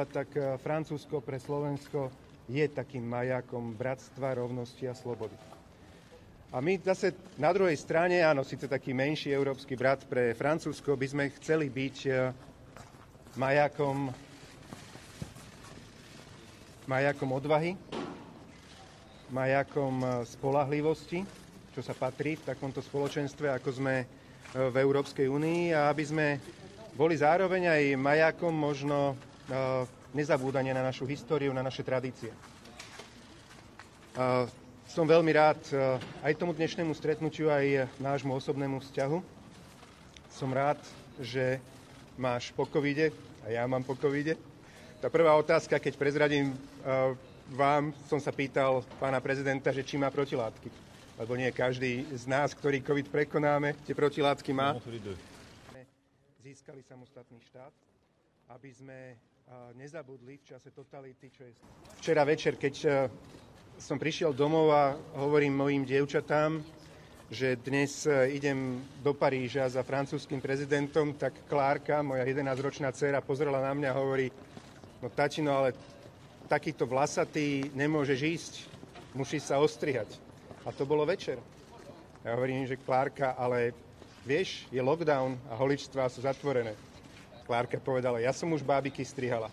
Tak Francúzsko pre Slovensko je takým majákom bratstva, rovnosti a slobody. A my zase na druhej strane, áno, síce taký menší európsky brat pre Francúzsko, by sme chceli byť majákom odvahy, majákom spoľahlivosti, čo sa patrí v takomto spoločenstve, ako sme v Európskej únii, a aby sme boli zároveň aj majákom možno nezabúdania na našu históriu, na naše tradície. Som veľmi rád aj tomu dnešnému stretnutiu, aj nášmu osobnému vzťahu. Som rád, že máš po covide a ja mám po covide. Tá prvá otázka, keď prezradím vám, som sa pýtal pána prezidenta, že či má protilátky. Lebo nie každý z nás, ktorý covid prekonáme, tie protilátky má. Získali samostatný štát, aby sme nezabudli v čase totality, čo je... Včera večer, keď som prišiel domov a hovorím mojim dievčatám, že dnes idem do Paríža za francúzskym prezidentom, tak Klárka, moja 11-ročná dcéra, pozrela na mňa a hovorí: no tatino, ale takýto vlasatý nemôžeš ísť, musíš sa ostrihať. A to bolo večer. Ja hovorím, že Klárka, ale vieš, je lockdown a holičstvá sú zatvorené. Klárka povedala: ja som už bábiky strihala.